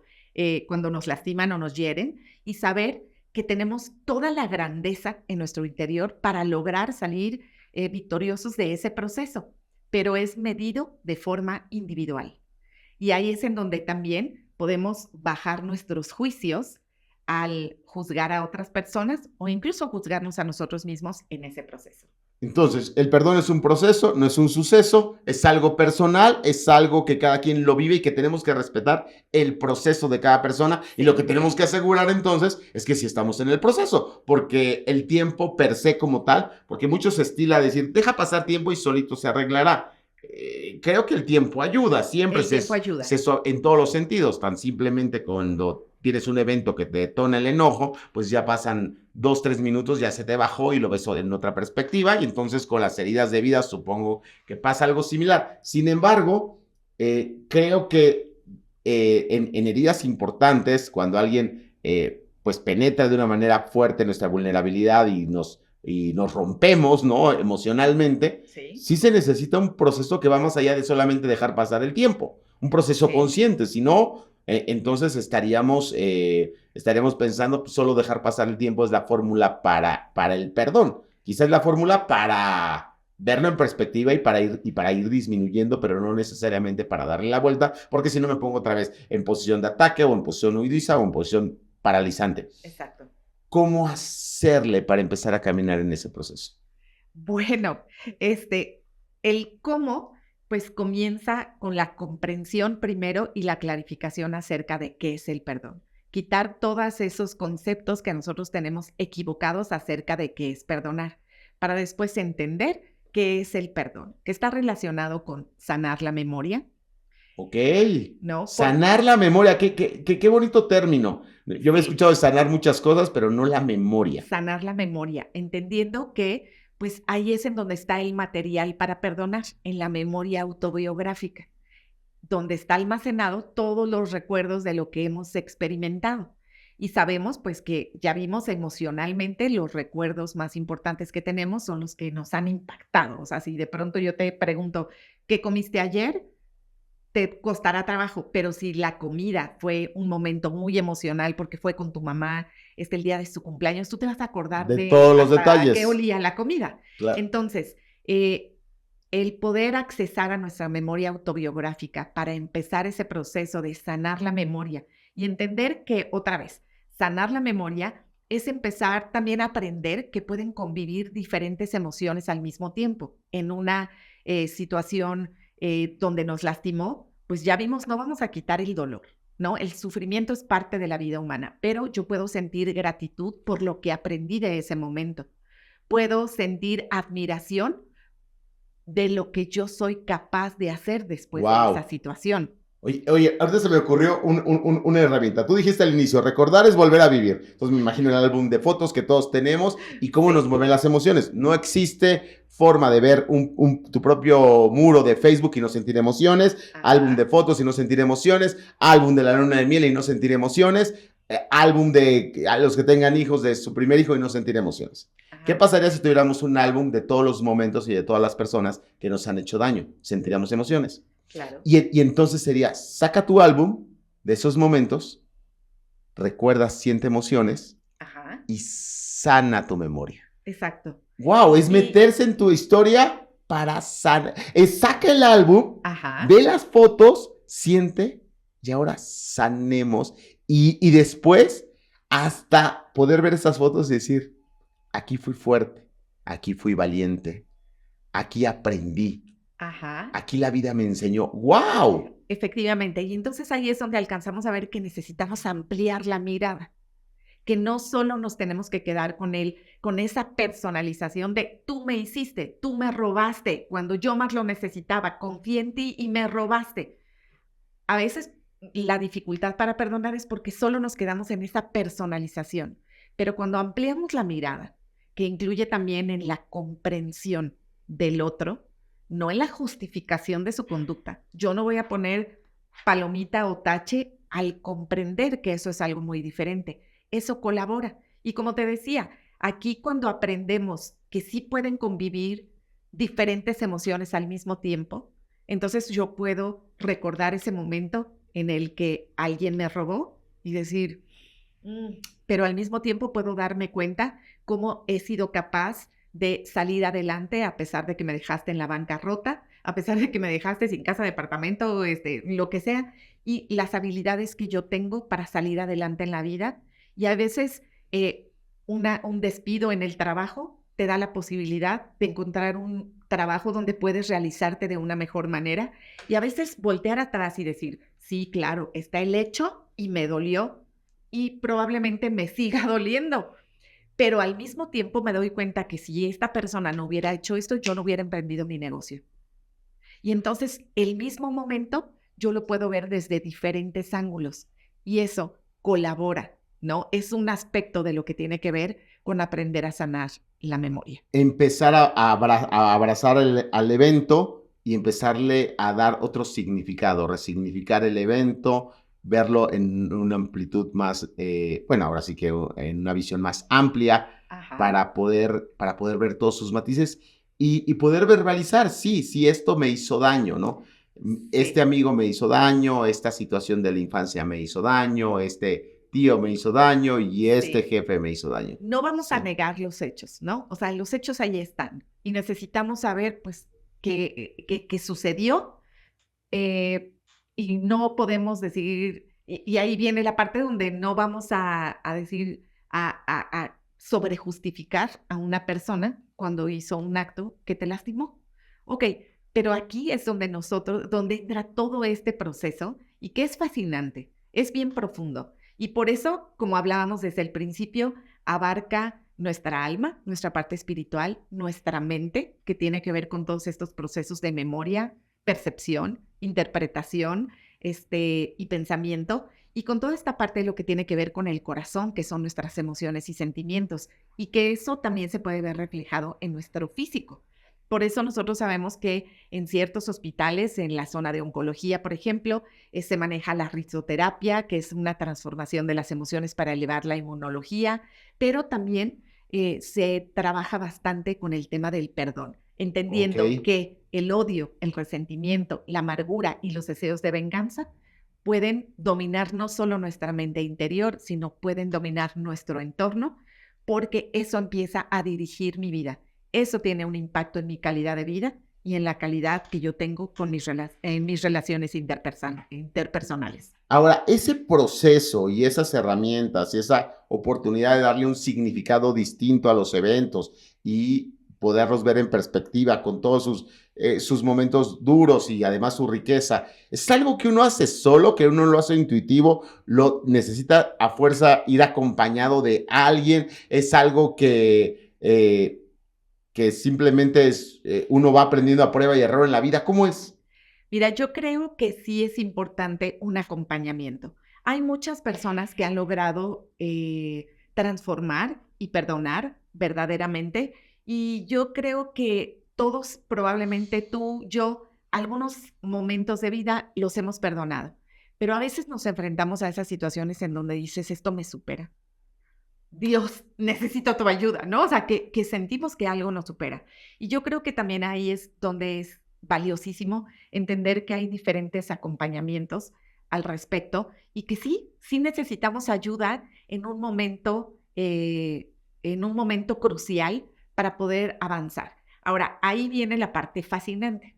nos lastiman o nos hieren y saber que tenemos toda la grandeza en nuestro interior para lograr salir victoriosos de ese proceso, pero es medido de forma individual. Y ahí es en donde también podemos bajar nuestros juicios al juzgar a otras personas o incluso juzgarnos a nosotros mismos en ese proceso. Entonces, el perdón es un proceso, no es un suceso, es algo personal, es algo que cada quien lo vive y que tenemos que respetar el proceso de cada persona. Y lo que tenemos que asegurar entonces es que sí estamos en el proceso, porque el tiempo per se como tal, porque muchos se estila a decir, deja pasar tiempo y solito se arreglará. Creo que el tiempo ayuda, siempre El tiempo ayuda. en todos los sentidos, tan simplemente cuando tienes un evento que te detona el enojo, pues ya pasan 2, 3 minutos, ya se te bajó y lo ves en otra perspectiva, y entonces con las heridas de vida supongo que pasa algo similar. Sin embargo, creo que en heridas importantes, cuando alguien pues penetra de una manera fuerte nuestra vulnerabilidad y nos rompemos, ¿no? Emocionalmente, Sí, sí se necesita un proceso que va más allá de solamente dejar pasar el tiempo, un proceso sí. consciente, si no, entonces estaríamos pensando pues, solo dejar pasar el tiempo es la fórmula para el perdón. Quizás es la fórmula verlo en perspectiva y para ir disminuyendo, pero no necesariamente para darle la vuelta, porque si no me pongo otra vez en posición de ataque o en posición huidiza o en posición paralizante. Exacto. ¿Cómo hacerle para empezar a caminar en ese proceso? Bueno, el cómo, pues comienza con la comprensión primero y la clarificación acerca de qué es el perdón. Quitar todos esos conceptos que nosotros tenemos equivocados acerca de qué es perdonar, para después entender qué es el perdón, que está relacionado con sanar la memoria, Ok, ¿no? sanar la memoria, qué bonito término. Yo había Sí, escuchado de sanar muchas cosas, pero no la memoria. sanar la memoria, entendiendo que pues ahí es en donde está el material para perdonar, en la memoria autobiográfica, donde está almacenado todos los recuerdos de lo que hemos experimentado. Y sabemos pues que ya vimos emocionalmente los recuerdos más importantes que tenemos son los que nos han impactado. O sea, si de pronto yo te pregunto, ¿qué comiste ayer? Te costará trabajo, pero si la comida fue un momento muy emocional porque fue con tu mamá, el día de su cumpleaños, tú te vas a acordar De de todos los hasta a qué detalles. olía la comida. Claro. Entonces, el poder accesar a nuestra memoria autobiográfica para empezar ese proceso de sanar la memoria y entender que, otra vez, sanar la memoria es empezar también a aprender que pueden convivir diferentes emociones al mismo tiempo en una situación donde nos lastimó, pues ya vimos, no vamos a quitar el dolor, ¿no? El sufrimiento es parte de la vida humana, pero yo puedo sentir gratitud por lo que aprendí de ese momento. Puedo sentir admiración de lo que yo soy capaz de hacer después de esa Wow. situación. Oye, ahorita se me ocurrió una herramienta. Tú dijiste al inicio, recordar es volver a vivir. Entonces me imagino el álbum de fotos que todos tenemos y cómo nos Sí. mueven las emociones. No existe forma de ver tu propio muro de Facebook y no sentir emociones, álbum de Ajá. fotos y no sentir emociones, álbum de la luna de miel y no sentir emociones, álbum de a los que tengan hijos de su primer hijo y no sentir emociones. ¿Qué Ajá. pasaría si tuviéramos un álbum de todos los momentos y de todas las personas que nos han hecho daño? Sentiríamos emociones. Claro. Y entonces sería, saca tu álbum de esos momentos, recuerda, siente emociones Ajá. y sana tu memoria. Exacto. Wow, es Y, meterse en tu historia para sanar. Saca el álbum, ajá. ve las fotos, siente y ahora sanemos. Y después, hasta poder ver esas fotos y decir, aquí fui fuerte, aquí fui valiente, aquí aprendí, Ajá. aquí la vida me enseñó. ¡Wow! Efectivamente. Y entonces ahí es donde alcanzamos a ver que necesitamos ampliar la mirada, que no solo nos tenemos que quedar con esa personalización de tú me hiciste, tú me robaste, cuando yo más lo necesitaba, confié en ti y me robaste. A veces la dificultad para perdonar es porque solo nos quedamos en esa personalización, pero cuando ampliamos la mirada, que incluye también en la comprensión del otro, no en la justificación de su conducta. Yo no voy a poner palomita o tache al comprender que eso es algo muy diferente. Eso colabora. Y como te decía, aquí cuando aprendemos que sí pueden convivir diferentes emociones al mismo tiempo, entonces yo puedo recordar ese momento en el que alguien me robó y decir, pero al mismo tiempo puedo darme cuenta cómo he sido capaz de salir adelante a pesar de que me dejaste en la bancarrota, a pesar de que me dejaste sin casa, departamento, lo que sea, y las habilidades que yo tengo para salir adelante en la vida. Y a veces un despido en el trabajo te da la posibilidad de encontrar un trabajo donde puedes realizarte de una mejor manera y a veces voltear atrás y decir, sí, claro, está el hecho y me dolió y probablemente me siga doliendo, pero al mismo tiempo me doy cuenta que si esta persona no hubiera hecho esto, yo no hubiera emprendido mi negocio. Y entonces el mismo momento yo lo puedo ver desde diferentes ángulos y eso colabora, ¿no? Es un aspecto de lo que tiene que ver con aprender a sanar la memoria. Empezar a abrazar al evento y empezarle a dar otro significado, resignificar el evento, verlo en una amplitud más, bueno, ahora sí que en una visión más amplia Ajá. para poder ver todos sus matices y poder verbalizar, sí, esto me hizo daño, ¿no? Este Sí. amigo me hizo daño, esta situación de la infancia me hizo daño, tío me hizo daño y este Sí. jefe me hizo daño. No vamos a Sí. negar los hechos, ¿no? O sea, los hechos ahí están y necesitamos saber, pues, qué sucedió, eh, y no podemos decir, y ahí viene la parte donde no vamos a decir, a sobrejustificar a una persona cuando hizo un acto que te lastimó. Ok, pero aquí es donde entra todo este proceso y que es fascinante, es bien profundo. Y por eso, como hablábamos desde el principio, abarca nuestra alma, nuestra parte espiritual, nuestra mente, que tiene que ver con todos estos procesos de memoria, percepción, interpretación, y pensamiento, y con toda esta parte de lo que tiene que ver con el corazón, que son nuestras emociones y sentimientos, y que eso también se puede ver reflejado en nuestro físico. Por eso nosotros sabemos que en ciertos hospitales, en la zona de oncología, por ejemplo, se maneja la risoterapia, que es una transformación de las emociones para elevar la inmunología, pero también se trabaja bastante con el tema del perdón, Ok. entendiendo que el odio, el resentimiento, la amargura y los deseos de venganza pueden dominar no solo nuestra mente interior, sino pueden dominar nuestro entorno, porque eso empieza a dirigir mi vida. Eso tiene un impacto en mi calidad de vida y en la calidad que yo tengo con en mis relaciones interpersonales. Ahora, ese proceso y esas herramientas y esa oportunidad de darle un significado distinto a los eventos y poderlos ver en perspectiva con todos sus momentos duros y además su riqueza, ¿es algo que uno hace solo, que uno lo hace intuitivo, lo necesita a fuerza ir acompañado de alguien? ¿Es algo que simplemente uno va aprendiendo a prueba y error en la vida? ¿Cómo es? Mira, yo creo que sí es importante un acompañamiento. Hay muchas personas que han logrado transformar y perdonar verdaderamente, y yo creo que todos, probablemente tú, yo, algunos momentos de vida los hemos perdonado, pero a veces nos enfrentamos a esas situaciones en donde dices, esto me supera. Dios, necesito tu ayuda, ¿no? O sea, que sentimos que algo nos supera. Y yo creo que también ahí es donde es valiosísimo entender que hay diferentes acompañamientos al respecto y que sí necesitamos ayuda en un momento crucial para poder avanzar. Ahora, ahí viene la parte fascinante,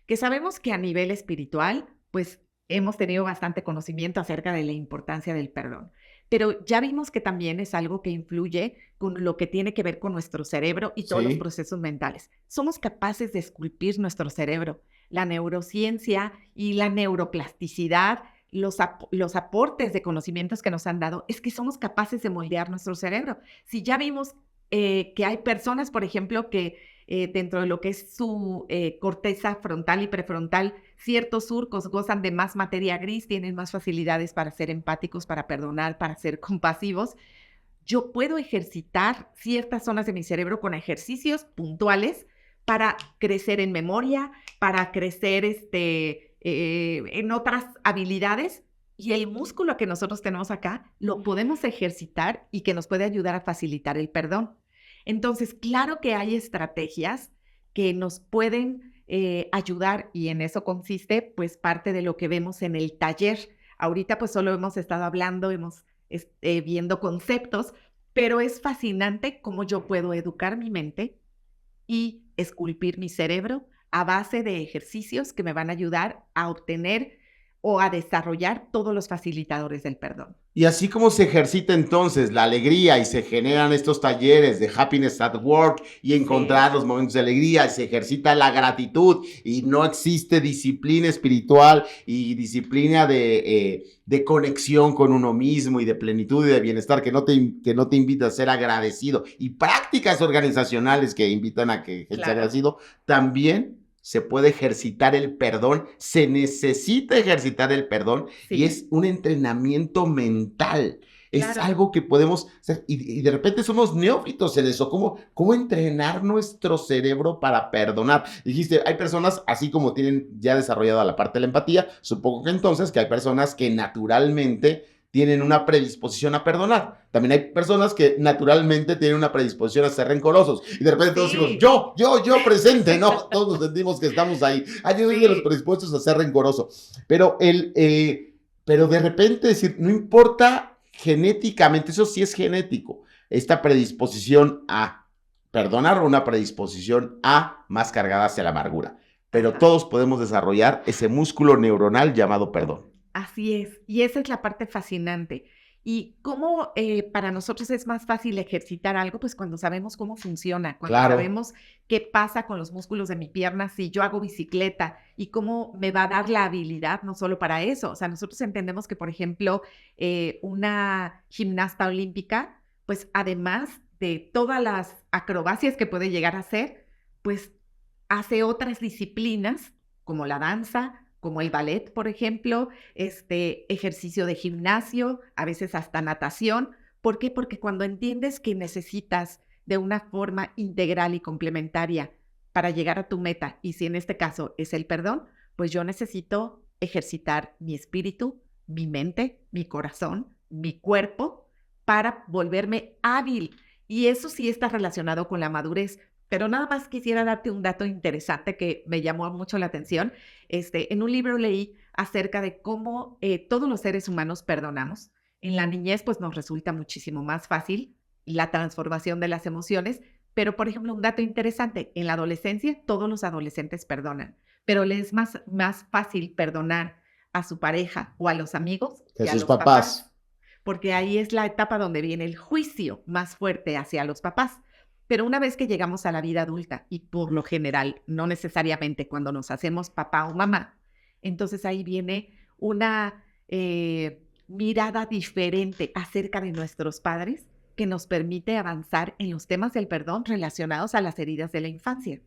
que sabemos que a nivel espiritual, pues hemos tenido bastante conocimiento acerca de la importancia del perdón. Pero ya vimos que también es algo que influye con lo que tiene que ver con nuestro cerebro y todos los Sí. procesos mentales. Somos capaces de esculpir nuestro cerebro. La neurociencia y la neuroplasticidad, los aportes de conocimientos que nos han dado, es que somos capaces de moldear nuestro cerebro. Si ya vimos que hay personas, por ejemplo, que dentro de lo que es su corteza frontal y prefrontal, ciertos surcos gozan de más materia gris, tienen más facilidades para ser empáticos, para perdonar, para ser compasivos. Yo puedo ejercitar ciertas zonas de mi cerebro con ejercicios puntuales para crecer en memoria, para crecer en otras habilidades. Y el músculo que nosotros tenemos acá lo podemos ejercitar y que nos puede ayudar a facilitar el perdón. Entonces, claro que hay estrategias que nos pueden ayudar y en eso consiste pues parte de lo que vemos en el taller. Ahorita pues solo hemos estado hablando, viendo conceptos, pero es fascinante cómo yo puedo educar mi mente y esculpir mi cerebro a base de ejercicios que me van a ayudar a obtener o a desarrollar todos los facilitadores del perdón. Y así como se ejercita entonces la alegría y se generan estos talleres de happiness at work y encontrar Sí, los momentos de alegría, y se ejercita la gratitud y no existe disciplina espiritual y disciplina de conexión con uno mismo y de plenitud y de bienestar que no te invita a ser agradecido y prácticas organizacionales que invitan a que sea claro. agradecido, también se puede ejercitar el perdón, se necesita ejercitar el perdón y Sí, es un entrenamiento mental. Es claro. algo que podemos hacer y de repente somos neófitos en eso. ¿Cómo entrenar nuestro cerebro para perdonar? Dijiste, hay personas, así como tienen ya desarrollada la parte de la empatía, supongo que entonces que hay personas que naturalmente tienen una predisposición a perdonar. También hay personas que naturalmente tienen una predisposición a ser rencorosos. Y de repente todos decimos, Sí, yo presente, ¿no? Todos nos sentimos que estamos ahí. Yo soy de los sí, predispuestos a ser rencoroso. Pero de repente decir, no importa genéticamente, eso sí es genético, esta predisposición a perdonar o una predisposición a más cargada hacia la amargura. Pero Ajá. todos podemos desarrollar ese músculo neuronal llamado perdón. Así es, y esa es la parte fascinante. Y cómo para nosotros es más fácil ejercitar algo, pues cuando sabemos cómo funciona, cuando Claro, sabemos qué pasa con los músculos de mi pierna si yo hago bicicleta y cómo me va a dar la habilidad, no solo para eso. O sea, nosotros entendemos que, por ejemplo, una gimnasta olímpica, pues además de todas las acrobacias que puede llegar a hacer, pues hace otras disciplinas como la danza, como el ballet, por ejemplo, ejercicio de gimnasio, a veces hasta natación. ¿Por qué? Porque cuando entiendes que necesitas de una forma integral y complementaria para llegar a tu meta, y si en este caso es el perdón, pues yo necesito ejercitar mi espíritu, mi mente, mi corazón, mi cuerpo, para volverme hábil. Y eso sí está relacionado con la madurez. Pero nada más quisiera darte un dato interesante que me llamó mucho la atención. En un libro leí acerca de cómo todos los seres humanos perdonamos. En la niñez, pues nos resulta muchísimo más fácil la transformación de las emociones, pero por ejemplo, un dato interesante, en la adolescencia todos los adolescentes perdonan, pero les es más fácil perdonar a su pareja o a los amigos que que a sus los papás, papás. porque ahí es la etapa donde viene el juicio más fuerte hacia los papás. Pero una vez que llegamos a la vida adulta, y por lo general, no necesariamente cuando nos hacemos papá o mamá, entonces ahí viene una mirada diferente acerca de nuestros padres que nos permite avanzar en los temas del perdón relacionados a las heridas de la infancia.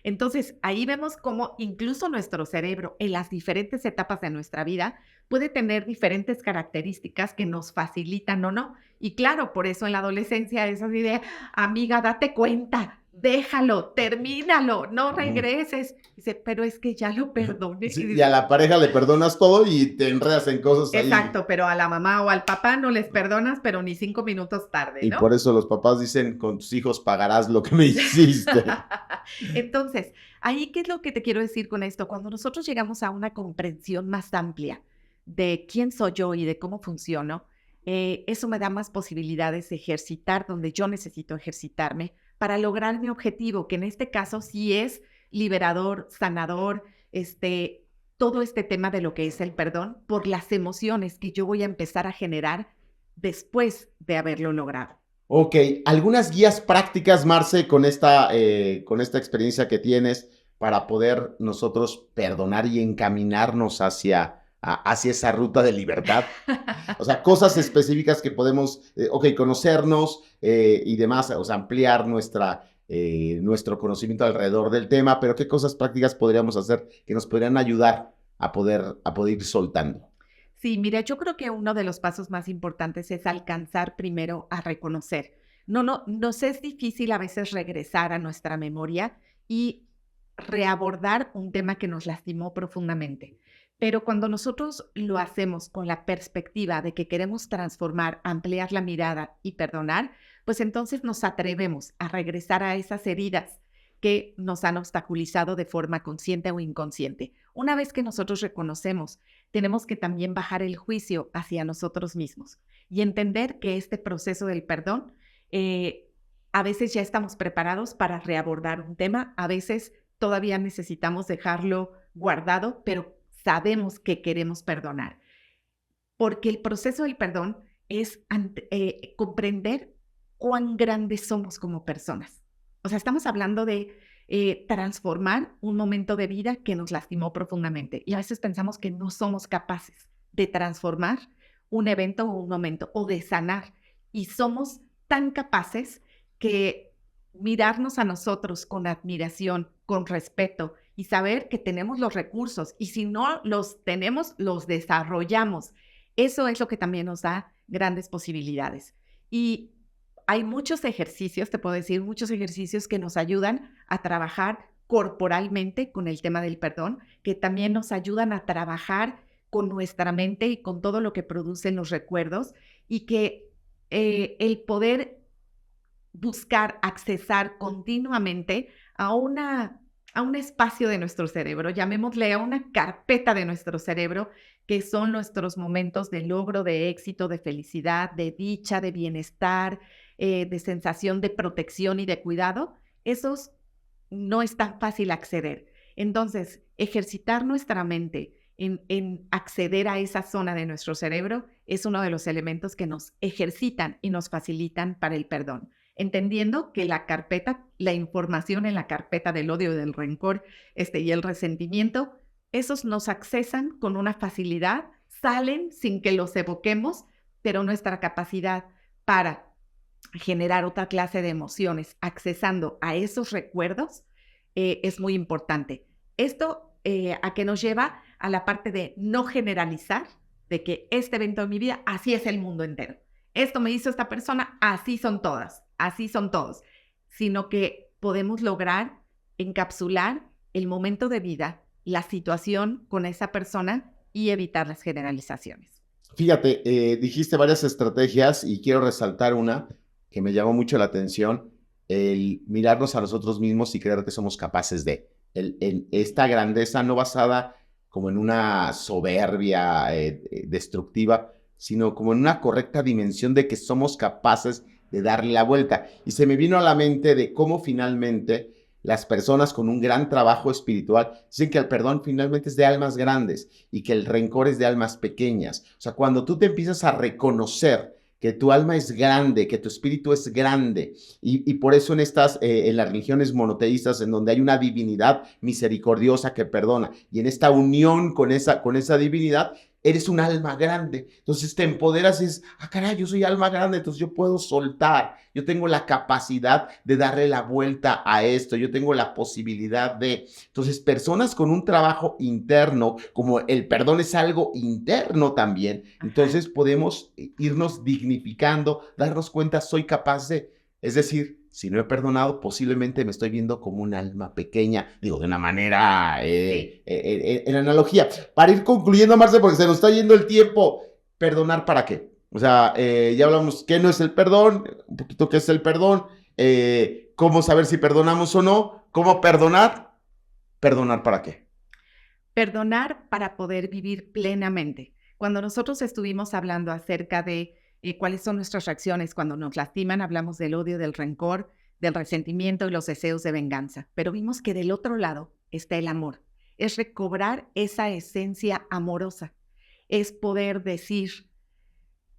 Entonces, ahí vemos cómo incluso nuestro cerebro en las diferentes etapas de nuestra vida puede tener diferentes características que nos facilitan o no. Y claro, por eso en la adolescencia es así de, amiga, date cuenta, déjalo, termínalo, no Ujú. regreses. Dice, pero es que ya lo perdoné. Y Sí, y a dice, la pareja le perdonas todo y te enredas en cosas ahí. exacto, pero a la mamá o al papá no les perdonas, pero ni 5 minutos tarde, Y por ¿no? eso los papás dicen, con tus hijos pagarás lo que me hiciste. Entonces, ahí, ¿qué es lo que te quiero decir con esto? Cuando nosotros llegamos a una comprensión más amplia de quién soy yo y de cómo funciono, eso me da más posibilidades de ejercitar donde yo necesito ejercitarme para lograr mi objetivo, que en este caso sí es liberador, sanador, todo este tema de lo que es el perdón por las emociones que yo voy a empezar a generar después de haberlo logrado. Ok, algunas guías prácticas, Marce, con esta experiencia que tienes para poder nosotros perdonar y encaminarnos hacia esa ruta de libertad. O sea, cosas específicas que podemos, conocernos y demás, o sea, ampliar nuestro conocimiento alrededor del tema, pero qué cosas prácticas podríamos hacer que nos podrían ayudar a poder ir soltando. Sí, mira, yo creo que uno de los pasos más importantes es alcanzar primero a reconocer. No, nos es difícil a veces regresar a nuestra memoria y reabordar un tema que nos lastimó profundamente. Pero cuando nosotros lo hacemos con la perspectiva de que queremos transformar, ampliar la mirada y perdonar, pues entonces nos atrevemos a regresar a esas heridas que nos han obstaculizado de forma consciente o inconsciente. Una vez que nosotros reconocemos, tenemos que también bajar el juicio hacia nosotros mismos y entender que este proceso del perdón, a veces ya estamos preparados para reabordar un tema, a veces todavía necesitamos dejarlo guardado, pero sabemos que queremos perdonar. Porque el proceso del perdón es comprender cuán grandes somos como personas. O sea, estamos hablando de transformar un momento de vida que nos lastimó profundamente. Y a veces pensamos que no somos capaces de transformar un evento o un momento o de sanar. Y somos tan capaces que mirarnos a nosotros con admiración, con respeto y saber que tenemos los recursos y si no los tenemos, los desarrollamos. Eso es lo que también nos da grandes posibilidades. Y hay muchos ejercicios, te puedo decir, muchos ejercicios que nos ayudan a trabajar corporalmente con el tema del perdón, que también nos ayudan a trabajar con nuestra mente y con todo lo que producen los recuerdos y que el poder buscar accesar continuamente a una a un espacio de nuestro cerebro, llamémosle a una carpeta de nuestro cerebro, que son nuestros momentos de logro, de éxito, de felicidad, de dicha, de bienestar, de sensación de protección y de cuidado. Esos no es tan fácil acceder. Entonces, ejercitar nuestra mente en acceder a esa zona de nuestro cerebro es uno de los elementos que nos ejercitan y nos facilitan para el perdón. Entendiendo que la carpeta, la información en la carpeta del odio, del rencor y el resentimiento, esos nos accesan con una facilidad, salen sin que los evoquemos, pero nuestra capacidad para generar otra clase de emociones accesando a esos recuerdos es muy importante. Esto a qué nos lleva a la parte de no generalizar, de que este evento de mi vida, así es el mundo entero. Esto me hizo esta persona, así son todas, así son todos. Sino que podemos lograr encapsular el momento de vida, la situación con esa persona y evitar las generalizaciones. Fíjate, dijiste varias estrategias y quiero resaltar una que me llamó mucho la atención, el mirarnos a nosotros mismos y creer que somos capaces de. Esta grandeza no basada como en una soberbia destructiva, sino como en una correcta dimensión de que somos capaces de darle la vuelta. Y se me vino a la mente de cómo finalmente las personas con un gran trabajo espiritual dicen que el perdón finalmente es de almas grandes y que el rencor es de almas pequeñas. O sea, cuando tú te empiezas a reconocer que tu alma es grande, que tu espíritu es grande, y por eso en las religiones monoteístas, en donde hay una divinidad misericordiosa que perdona, y en esta unión con esa divinidad, eres un alma grande. Entonces te empoderas y dices, caray, yo soy alma grande, entonces yo puedo soltar, yo tengo la capacidad de darle la vuelta a esto, yo tengo la posibilidad de. Entonces, personas con un trabajo interno, como el perdón es algo interno también, entonces podemos irnos dignificando, darnos cuenta, soy capaz de, es decir, si no he perdonado, posiblemente me estoy viendo como un alma pequeña, digo, de una manera, en analogía. Para ir concluyendo, Marce, porque se nos está yendo el tiempo, ¿perdonar para qué? O sea, ya hablamos qué no es el perdón, un poquito qué es el perdón, cómo saber si perdonamos o no, cómo perdonar, ¿perdonar para qué? Perdonar para poder vivir plenamente. Cuando nosotros estuvimos hablando acerca de cuáles son nuestras reacciones cuando nos lastiman, hablamos del odio, del rencor, del resentimiento y los deseos de venganza. Pero vimos que del otro lado está el amor. Es recobrar esa esencia amorosa. Es poder decir,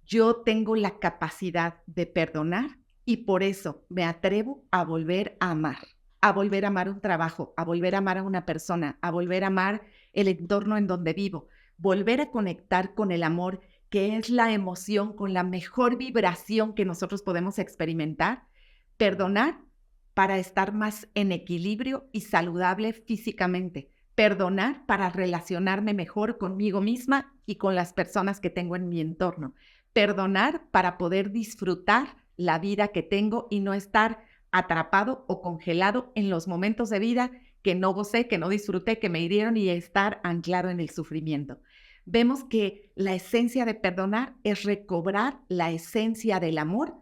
yo tengo la capacidad de perdonar y por eso me atrevo a volver a amar un trabajo, a volver a amar a una persona, a volver a amar el entorno en donde vivo, volver a conectar con el amor, que es la emoción con la mejor vibración que nosotros podemos experimentar, perdonar para estar más en equilibrio y saludable físicamente, perdonar para relacionarme mejor conmigo misma y con las personas que tengo en mi entorno, perdonar para poder disfrutar la vida que tengo y no estar atrapado o congelado en los momentos de vida que no gocé, que no disfruté, que me hirieron y estar anclado en el sufrimiento. Vemos que la esencia de perdonar es recobrar la esencia del amor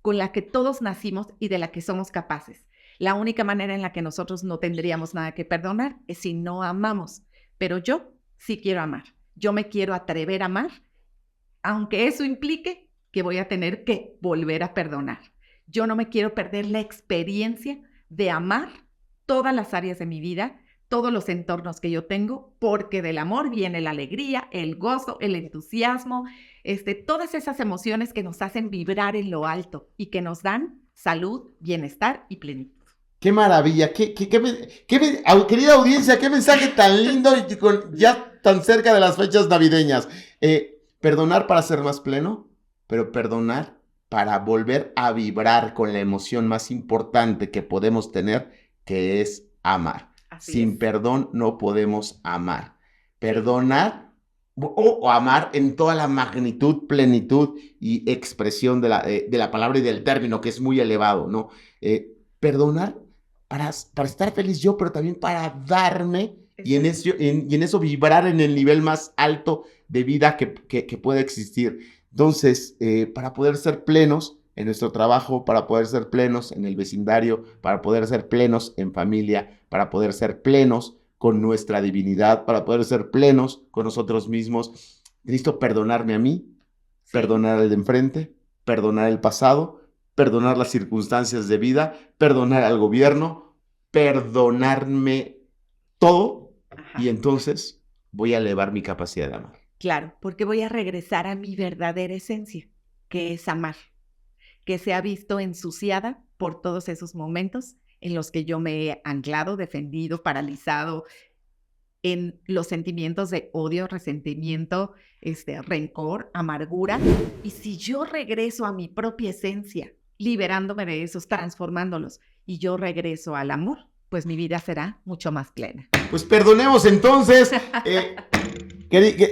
con la que todos nacimos y de la que somos capaces. La única manera en la que nosotros no tendríamos nada que perdonar es si no amamos. Pero yo sí quiero amar. Yo me quiero atrever a amar, aunque eso implique que voy a tener que volver a perdonar. Yo no me quiero perder la experiencia de amar todas las áreas de mi vida, todos los entornos que yo tengo, porque del amor viene la alegría, el gozo, el entusiasmo, todas esas emociones que nos hacen vibrar en lo alto y que nos dan salud, bienestar y plenitud. ¡Qué maravilla! Querida audiencia, qué mensaje tan lindo y ya tan cerca de las fechas navideñas. Perdonar para ser más pleno, pero perdonar para volver a vibrar con la emoción más importante que podemos tener, que es amar. Sin perdón no podemos amar. Perdonar o amar en toda la magnitud, plenitud y expresión de la palabra y del término, que es muy elevado, ¿no? Perdonar para estar feliz yo, pero también para darme y en eso vibrar en el nivel más alto de vida que puede existir. Entonces, para poder ser plenos en nuestro trabajo, para poder ser plenos en el vecindario, para poder ser plenos en familia, para poder ser plenos con nuestra divinidad, para poder ser plenos con nosotros mismos. Necesito perdonarme a mí, perdonar al de enfrente, perdonar el pasado, perdonar las circunstancias de vida, perdonar al gobierno, perdonarme todo. Ajá. Y entonces voy a elevar mi capacidad de amar. Claro, porque voy a regresar a mi verdadera esencia, que es amar, que se ha visto ensuciada por todos esos momentos en los que yo me he anclado, defendido, paralizado en los sentimientos de odio, resentimiento, rencor, amargura. Y si yo regreso a mi propia esencia, liberándome de esos, transformándolos, y yo regreso al amor, pues mi vida será mucho más plena. Pues perdonemos entonces.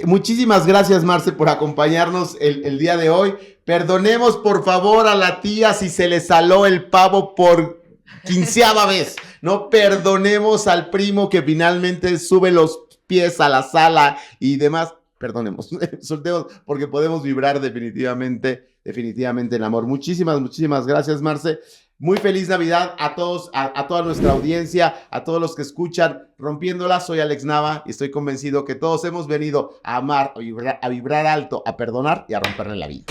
Muchísimas gracias, Marce, por acompañarnos el día de hoy. Perdonemos, por favor, a la tía si se le saló el pavo por 15ª vez. No perdonemos al primo que finalmente sube los pies a la sala y demás. Perdonemos, soltemos, porque podemos vibrar definitivamente en amor. Muchísimas gracias, Marce. Muy feliz Navidad a todos, a toda nuestra audiencia, a todos los que escuchan Rompiéndola. Soy Alex Nava y estoy convencido que todos hemos venido a amar, a vibrar alto, a perdonar y a romperle la vida.